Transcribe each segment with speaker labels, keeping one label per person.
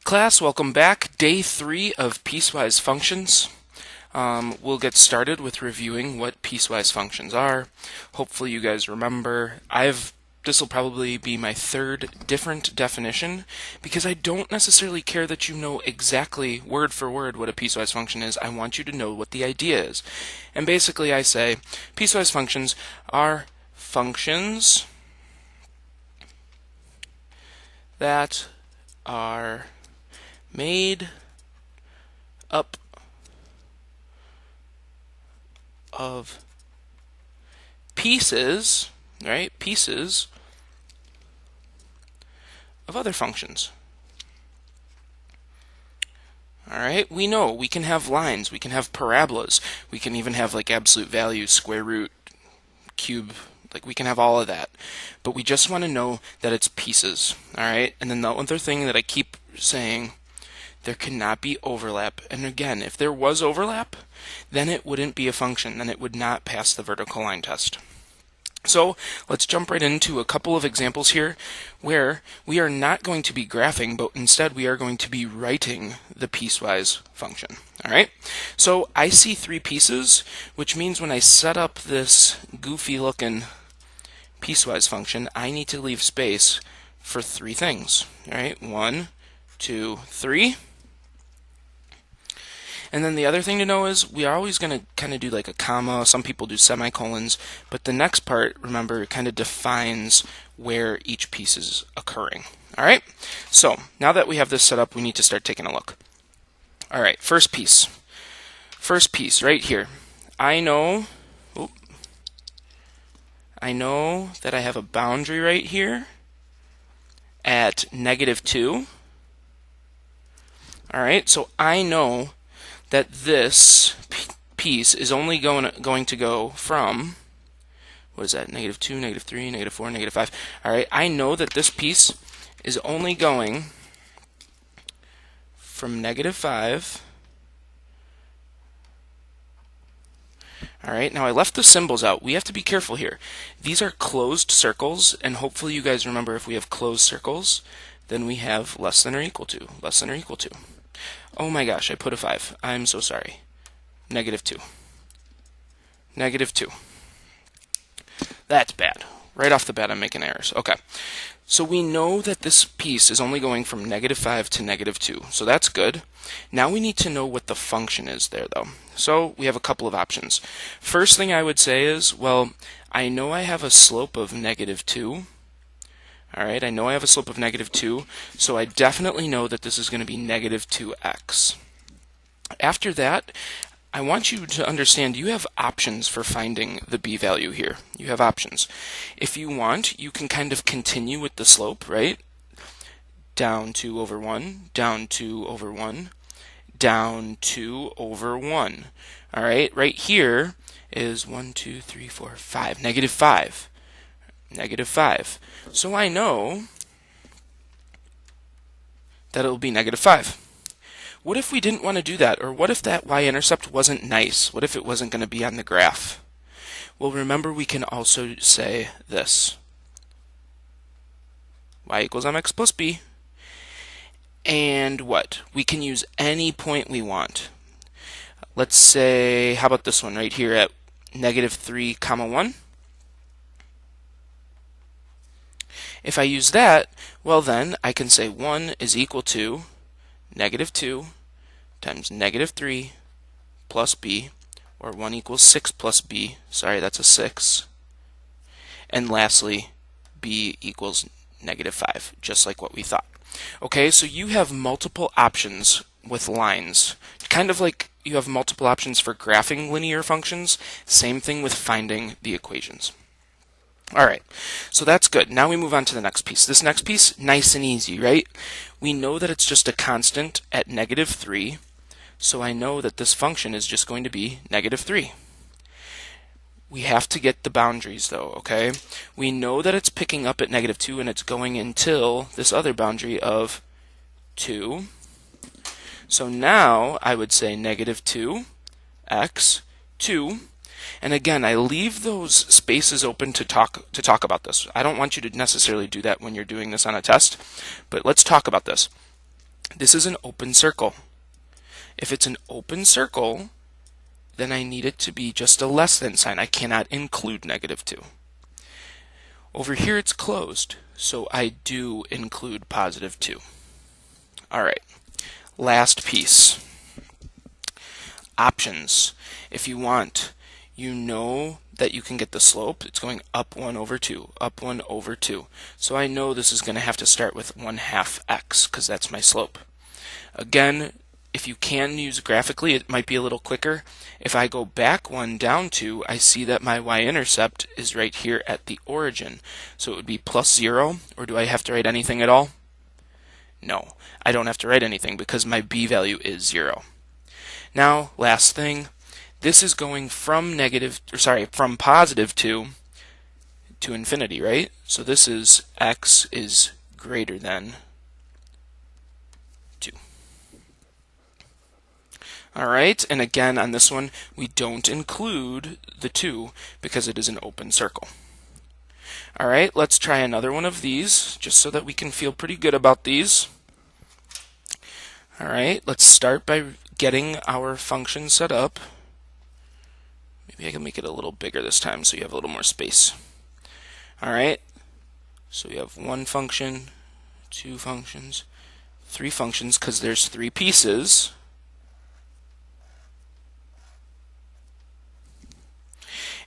Speaker 1: Class, welcome back. Day 3 of Piecewise Functions. We'll get started with reviewing what piecewise functions are. Hopefully you guys remember. This will probably be my third different definition because I don't necessarily care that you know exactly word for word what a piecewise function is. I want you to know what the idea is. And basically I say piecewise functions are functions that are made up of pieces, right? Pieces of other functions. All right, we know we can have lines, we can have parabolas, we can even have like absolute values, square root, cube, like we can have all of that. But we just want to know that it's pieces, all right? And then the other thing that I keep saying, there cannot be overlap. And again, if there was overlap, then it wouldn't be a function, then it would not pass the vertical line test. So let's jump right into a couple of examples here where we are not going to be graphing, but instead we are going to be writing the piecewise function. All right, so I see three pieces, which means when I set up this goofy looking piecewise function, I need to leave space for three things. All right, 1, 2, 3. And then the other thing to know is we are always going to kind of do like a comma. Some people do semicolons, but the next part, remember, kind of defines where each piece is occurring. All right, so now that we have this set up, we need to start taking a look. All right, first piece right here. I know that I have a boundary right here at -2. All right, so I know that this piece is only going to go from, what is that, -2, -3, -4, -5. All right, I know that this piece is only going from -5. All right, now I left the symbols out. We have to be careful here. These are closed circles, and hopefully you guys remember if we have closed circles, then we have less than or equal to, less than or equal to. Oh my gosh, I put a 5. I'm so sorry. -2. -2. That's bad. Right off the bat, I'm making errors. Okay. So we know that this piece is only going from -5 to -2. So that's good. Now we need to know what the function is there, though. So we have a couple of options. First thing I would say is, well, I know I have a slope of -2. All right, I know I have a slope of -2, so I definitely know that this is going to be -2x. After that, I want you to understand you have options for finding the b value here. You have options. If you want, you can kind of continue with the slope, right? Down 2 over 1, down 2 over 1, down 2 over 1. All right, right here is 1, 2, 3, 4, 5, -5. -5. So I know that it will be -5. What if we didn't want to do that? Or what if that y-intercept wasn't nice? What if it wasn't going to be on the graph? Well, remember we can also say this. Y equals mx plus b. And what? We can use any point we want. Let's say, how about this one right here at -3, 1? If I use that, well then, I can say 1 is equal to -2 times -3 plus b, or 1 equals 6 plus b. Sorry, that's a 6. And lastly, b equals -5, just like what we thought. Okay, so you have multiple options with lines. Kind of like you have multiple options for graphing linear functions. Same thing with finding the equations. All right, so that's good. Now we move on to the next piece. This next piece, nice and easy, right? We know that it's just a constant at -3, so I know that this function is just going to be -3. We have to get the boundaries, though, okay? We know that it's picking up at -2, and it's going until this other boundary of 2. So now I would say -2x, 2. And again, I leave those spaces open to talk about this. I don't want you to necessarily do that when you're doing this on a test, but let's talk about this. This is an open circle. If it's an open circle, then I need it to be just a less than sign. I cannot include -2. Over here it's closed, so I do include +2. All right, last piece. Options. If you want, you know that you can get the slope. It's going up 1 over 2, up 1 over 2. So I know this is going to have to start with 1/2 x, because that's my slope. Again, if you can use graphically, it might be a little quicker. If I go back 1 down 2, I see that my y-intercept is right here at the origin. So it would be +0, or do I have to write anything at all? No, I don't have to write anything because my b value is 0. Now, last thing, this is going from +2 to infinity, right? So this is x is greater than 2. Alright, and again on this one, we don't include the 2 because it is an open circle. Alright, let's try another one of these, just so that we can feel pretty good about these. Alright, let's start by getting our function set up. Maybe I can make it a little bigger this time so you have a little more space. Alright, so we have 1 function, 2 functions, 3 functions, because there's 3 pieces.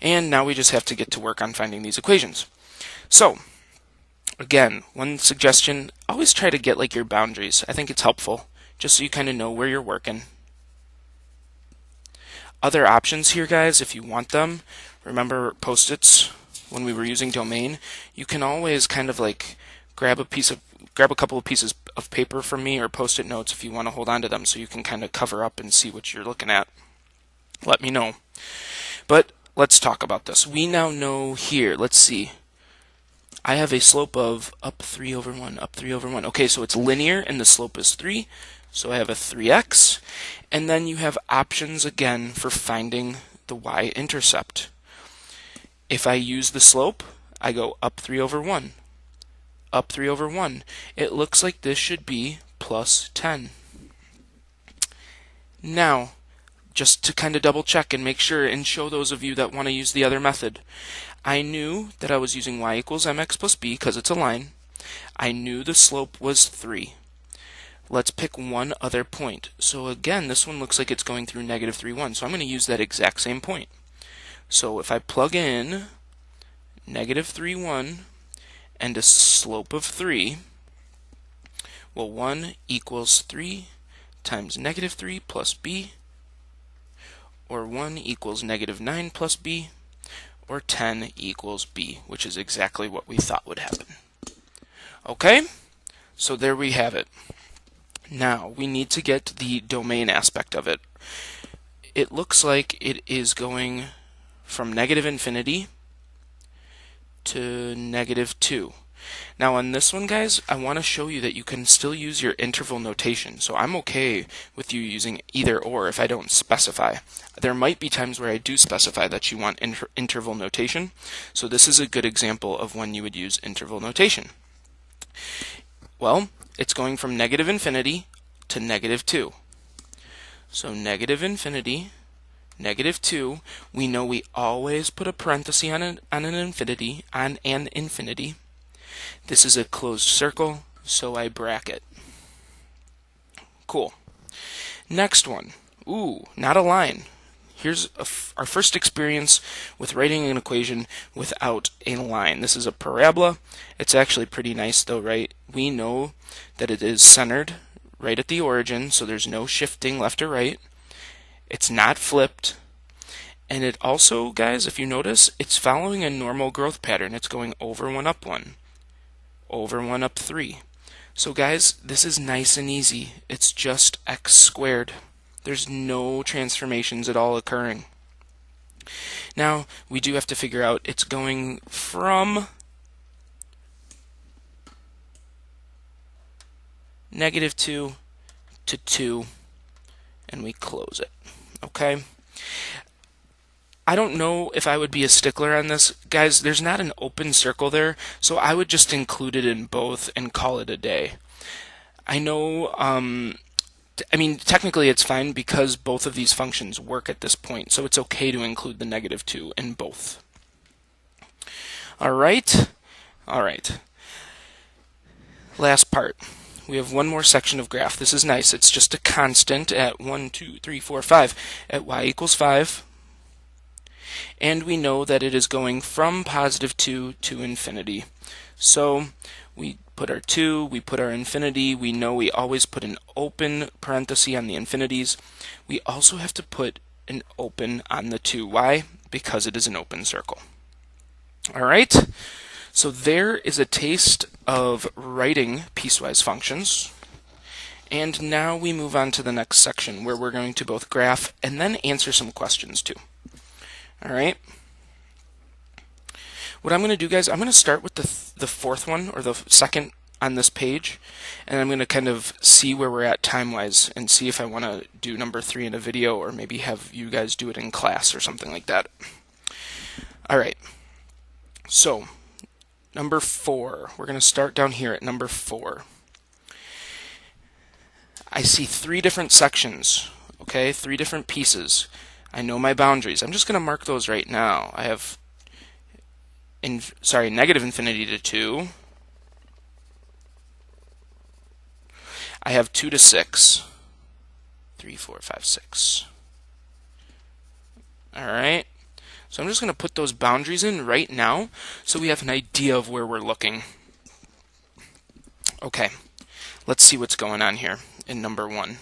Speaker 1: And now we just have to get to work on finding these equations. So, again, one suggestion, always try to get like your boundaries. I think it's helpful, just so you kind of know where you're working. Other options here, guys, if you want them, remember Post-its when we were using domain, you can always kind of like grab a couple of pieces of paper from me or Post-it notes if you want to hold on to them so you can kind of cover up and see what you're looking at. Let me know. But let's talk about this. We now know here, let's see. I have a slope of up 3 over 1, up 3 over 1. Okay, so it's linear and the slope is 3. So I have a 3x. And then you have options again for finding the y-intercept. If I use the slope, I go up 3 over 1. Up 3 over 1. It looks like this should be plus 10. Now, just to kind of double check and make sure and show those of you that want to use the other method, I knew that I was using y equals mx plus b because it's a line. I knew the slope was 3. Let's pick one other point. So again, this one looks like it's going through -3, 1. So I'm going to use that exact same point. So if I plug in -3, 1 and a slope of 3, well, 1 equals 3 times -3 plus b, or 1 equals -9 plus b, or 10 equals b, which is exactly what we thought would happen. Okay, so there we have it. Now, we need to get the domain aspect of it. It looks like it is going from -infinity to -2. Now on this one, guys, I want to show you that you can still use your interval notation. So I'm okay with you using either or if I don't specify. There might be times where I do specify that you want interval notation. So this is a good example of when you would use interval notation. Well, it's going from -infinity to -2. So -infinity, -2, we know we always put a parenthesis on an infinity. This is a closed circle, so I bracket. Cool. Next one. Ooh, not a line. Here's our first experience with writing an equation without a line. This is a parabola. It's actually pretty nice though, right? We know that it is centered right at the origin, so there's no shifting left or right. It's not flipped. And it also, guys, if you notice, it's following a normal growth pattern. It's going over 1, up 1. Over 1, up 3. So guys, this is nice and easy. It's just x squared. There's no transformations at all occurring. Now, we do have to figure out it's going from -2 to 2, and we close it. Okay? I don't know if I would be a stickler on this. Guys, there's not an open circle there, so I would just include it in both and call it a day. I know, I mean, technically it's fine because both of these functions work at this point, so it's okay to include the negative 2 in both. All right? All right. Last part. We have one more section of graph. This is nice. It's just a constant at 1, 2, 3, 4, 5 at y equals 5. And we know that it is going from positive 2 to infinity. So we put our 2, we put our infinity. We know we always put an open parenthesis on the infinities. We also have to put an open on the 2. Why? Because it is an open circle. All right? So there is a taste of writing piecewise functions. And now we move on to the next section where we're going to both graph and then answer some questions too. All right? What I'm going to do, guys, I'm going to start with the fourth one, or the second on this page, and I'm going to kind of see where we're at time-wise and see if I want to do number 3 in a video or maybe have you guys do it in class or something like that. All right. So, number 4. We're going to start down here at number 4. I see 3 different sections, okay? 3 different pieces. I know my boundaries. I'm just going to mark those right now. I have negative infinity to 2. I have 2 to 6. 3, 4, 5, 6. All right. So I'm just going to put those boundaries in right now so we have an idea of where we're looking. Okay. Let's see what's going on here in number 1.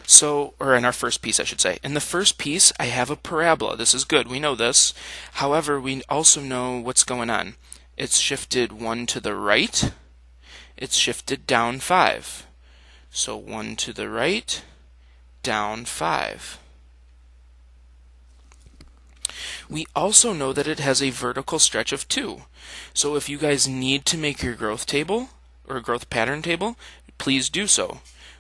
Speaker 1: So, or in our first piece, I should say. In the first piece, I have a parabola. This is good. We know this. However, we also know what's going on. It's shifted 1 to the right. It's shifted down 5. So 1 to the right, down 5. We also know that it has a vertical stretch of 2. So if you guys need to make your growth table, or growth pattern table, please do so.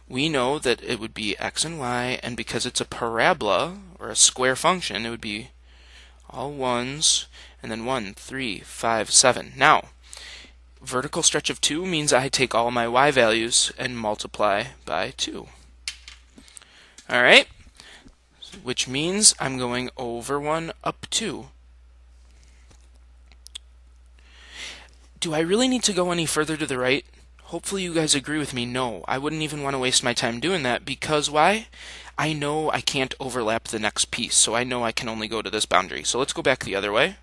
Speaker 1: We know that it would be x and y, and because it's a parabola, or a square function, it would be all 1s, and then 1, 3, 5, 7. Now, vertical stretch of 2 means I take all my y values and multiply by 2. All right? Which means I'm going over 1, up 2. Do I really need to go any further to the right? Hopefully you guys agree with me. No, I wouldn't even want to waste my time doing that because why? I know I can't overlap the next piece, so I know I can only go to this boundary. So let's go back the other way.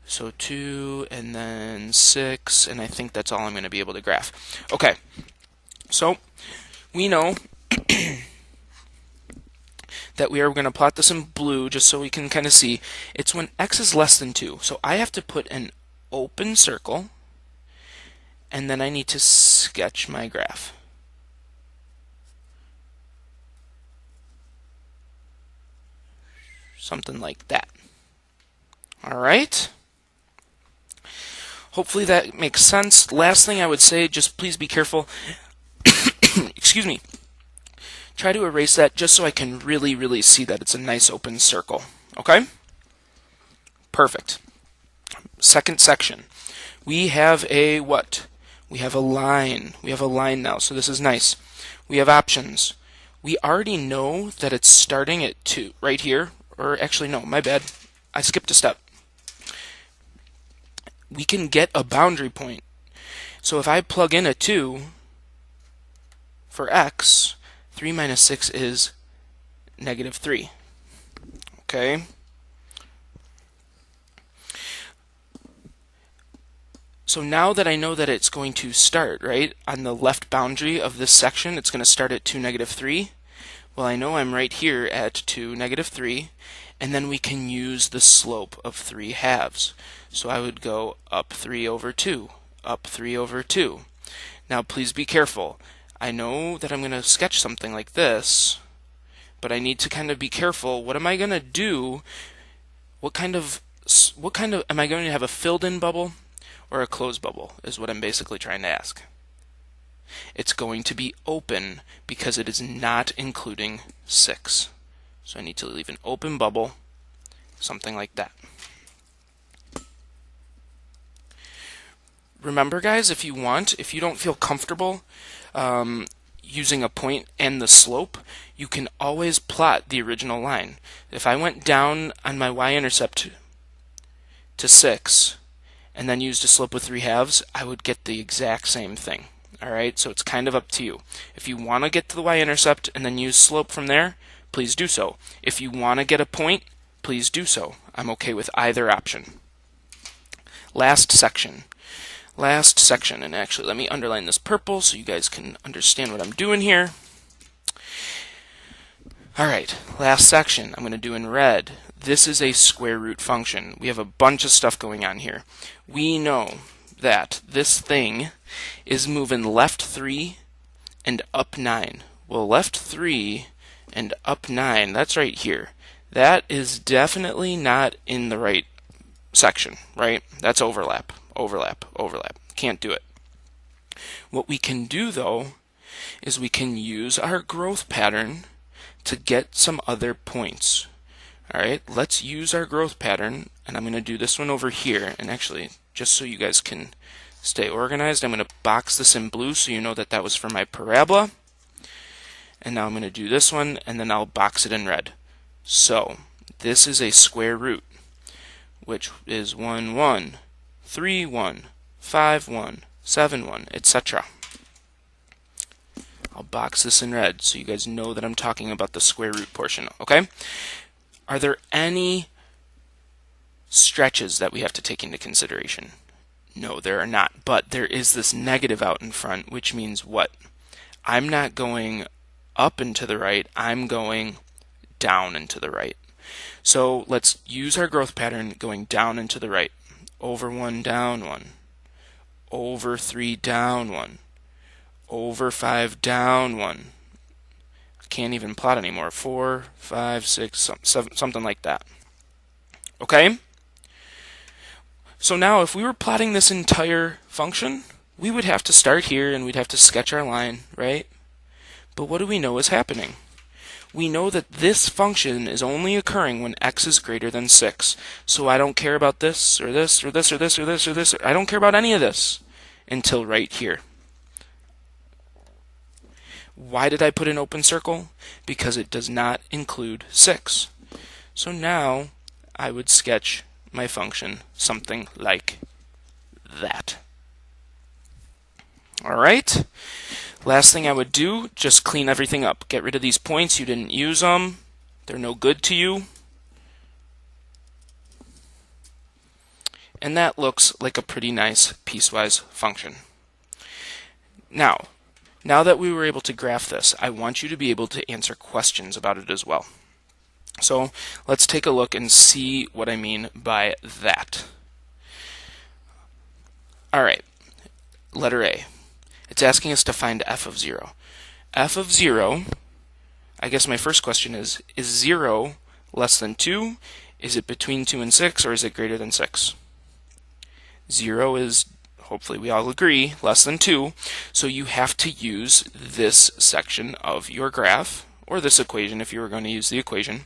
Speaker 1: So 2 and then 6, and I think that's all I'm going to be able to graph. Okay, so we know that we are going to plot this in blue just so we can kind of see. It's when x is less than 2. So I have to put an open circle, and then I need to sketch my graph. Something like that. All right? Hopefully that makes sense. Last thing I would say, just please be careful. Excuse me. Try to erase that just so I can really, really see that it's a nice open circle. Okay? Perfect. Second section. We have a what? We have a line. We have a line now, so this is nice. We have options. We already know that it's starting at 2 right here. Or actually, no, my bad. I skipped a step. We can get a boundary point. So if I plug in a 2 for x, 3 minus 6 is negative 3. Okay? So now that I know that it's going to start, right, on the left boundary of this section, it's going to start at 2, negative 3. Well, I know I'm right here at 2, negative 3, and then we can use the slope of 3 halves. So I would go up 3 over 2, up 3 over 2. Now please be careful. I know that I'm going to sketch something like this, but I need to kind of be careful. What am I going to do? What kind of, am I going to have a filled-in bubble or a closed bubble is what I'm basically trying to ask. It's going to be open because it is not including 6. So I need to leave an open bubble, something like that. remember, guys, if you don't feel comfortable using a point and the slope, you can always plot the original line. If I went down on my y-intercept to 6 and then used a slope of 3/2, I would get the exact same thing. Alright, so it's kind of up to you. If you want to get to the y-intercept and then use slope from there, please do so. If you want to get a point, please do so. I'm okay with either option. Last section, and actually let me underline this purple so you guys can understand what I'm doing here. Alright, last section I'm going to do in red. This is a square root function. We have a bunch of stuff going on here. We know that this thing is moving left 3 and up 9. Well, left 3 and up 9, that's right here. That is definitely not in the right section, right? That's overlap, overlap, overlap. Can't do it. What we can do, though, is we can use our growth pattern to get some other points. Alright, let's use our growth pattern, and I'm going to do this one over here. And actually, just so you guys can stay organized, I'm going to box this in blue so you know that that was for my parabola. And now I'm going to do this one, and then I'll box it in red. So, this is a square root, which is 1, 1, 3, 1, 5, 1, 7, 1, etc. I'll box this in red so you guys know that I'm talking about the square root portion, okay? Are there any stretches that we have to take into consideration? No, there are not, but there is this negative out in front, which means what? I'm not going up and to the right, I'm going down and to the right. So let's use our growth pattern going down and to the right. Over 1, down 1. Over 3, down 1. Over 5, down 1. I can't even plot anymore. 4, 5, 6, 7, something like that. Okay? So now if we were plotting this entire function, we would have to start here and we'd have to sketch our line, right? But what do we know is happening? We know that this function is only occurring when x is greater than 6. So I don't care about this, or this, or this, or this, or this, or this. I don't care about any of this until right here. Why did I put an open circle? Because it does not include 6. So now I would sketch my function something like that. Alright? Last thing I would do, just clean everything up. Get rid of these points. You didn't use them. They're no good to you. And that looks like a pretty nice piecewise function. Now that we were able to graph this, I want you to be able to answer questions about it as well. So let's take a look and see what I mean by that. Alright, letter A. It's asking us to find f of 0. F of 0, I guess my first question is 0 less than 2? Is it between 2 and 6, or is it greater than 6? 0 is, hopefully we all agree, less than 2. So you have to use this section of your graph, or this equation if you were going to use the equation.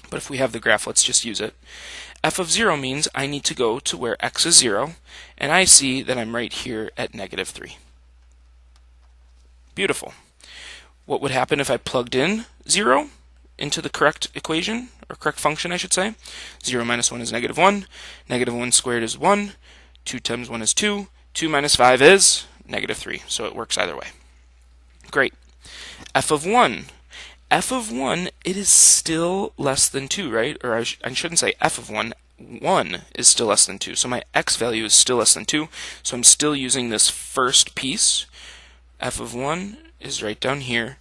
Speaker 1: But if we have the graph, let's just use it. F of 0 means I need to go to where x is 0, and I see that I'm right here at negative 3. Beautiful. What would happen if I plugged in 0 into the correct equation, or correct function, I should say? 0 minus 1 is negative 1. Negative 1 squared is 1. 2 times 1 is 2. 2 minus 5 is negative 3. So it works either way. Great. F of 1. F of 1, it is still less than 2, right? Or I shouldn't say f of 1. 1 is still less than 2. So my x value is still less than 2. So I'm still using this first piece. F of 1 is right down here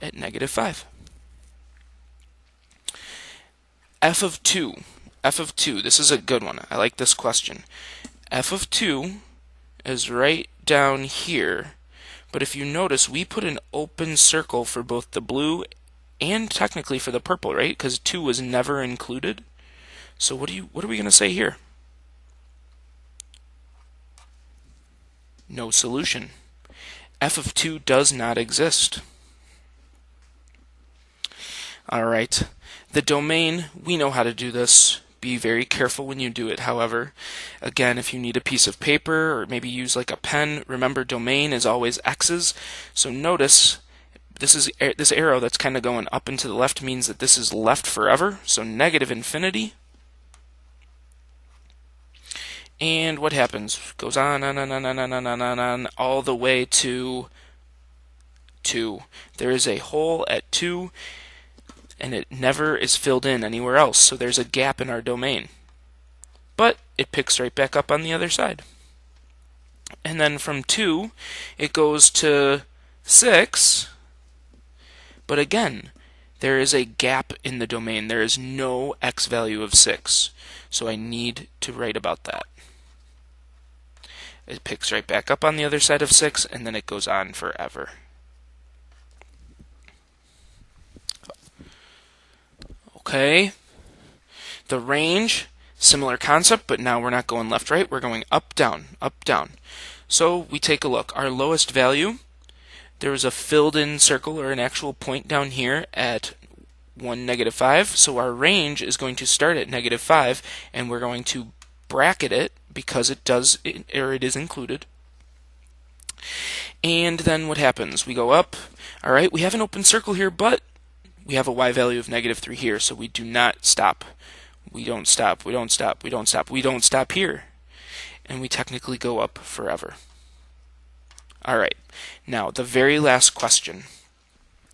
Speaker 1: at negative 5. F of 2. F of 2. This is a good one. I like this question. F of 2 is right down here. But if you notice, we put an open circle for both the blue and technically for the purple, right? Because 2 was never included. So what are we going to say here? No solution. F of 2 does not exist. Alright, the domain, we know how to do this. Be very careful when you do it, however. Again, if you need a piece of paper or maybe use like a pen, remember domain is always x's. So notice this arrow that's kind of going up and to the left means that this is left forever, so negative infinity. And what happens? Goes on, all the way to 2. There is a hole at 2, and it never is filled in anywhere else, so there's a gap in our domain. But it picks right back up on the other side. And then from 2, it goes to 6, but again, there is a gap in the domain. There is no x value of 6, so I need to write about that. It picks right back up on the other side of 6, and then it goes on forever. Okay. The range, similar concept, but now we're not going left, right. We're going up, down, up, down. So we take a look. Our lowest value, there was a filled-in circle or an actual point down here at 1, -5. So our range is going to start at -5, and we're going to bracket it because it is included. And then what happens? We go up. All right, we have an open circle here, but we have a y value of -3 here, so we do not stop. We don't stop, we don't stop, we don't stop, we don't stop here. And we technically go up forever. All right, now the very last question.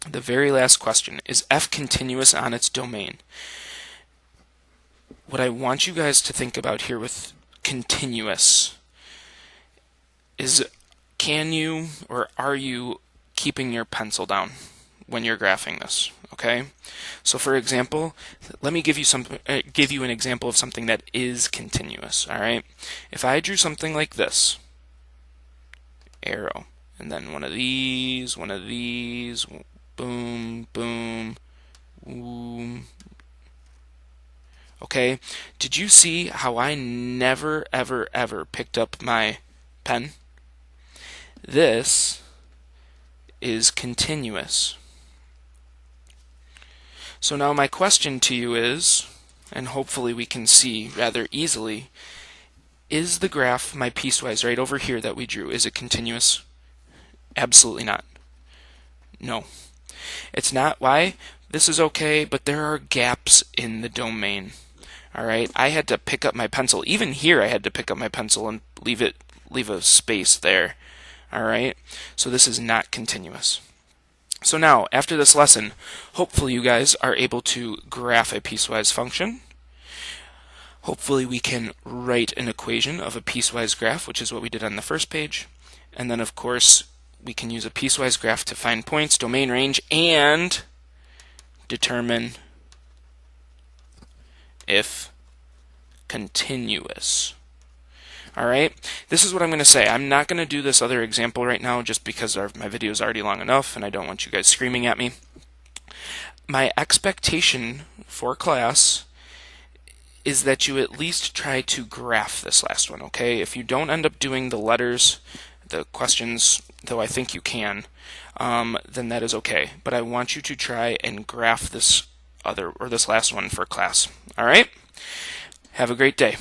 Speaker 1: The very last question, is f continuous on its domain? What I want you guys to think about here with continuous is, can you or are you keeping your pencil down when you're graphing this? Okay, so for example, let me give you an example of something that is continuous. All right, if I drew something like this, arrow, and then one of these, boom, boom, boom. Okay, did you see how I never, ever, ever picked up my pen? This is continuous. So now my question to you is, and hopefully we can see rather easily, is the graph, my piecewise right over here that we drew, is it continuous? Absolutely not. No. It's not. Why? This is okay, but there are gaps in the domain. All right, I had to pick up my pencil. Even here I had to pick up my pencil and leave a space there. All right, so this is not continuous. So now, after this lesson, hopefully you guys are able to graph a piecewise function. Hopefully we can write an equation of a piecewise graph, which is what we did on the first page. And then, of course, we can use a piecewise graph to find points, domain, range, and determine if continuous. All right, this is what I'm going to say. I'm not going to do this other example right now just because my video is already long enough and I don't want you guys screaming at me. My expectation for class is that you at least try to graph this last one, okay? If you don't end up doing the letters, the questions, though I think you can, then that is okay. But I want you to try and graph this last one for class. All right? Have a great day.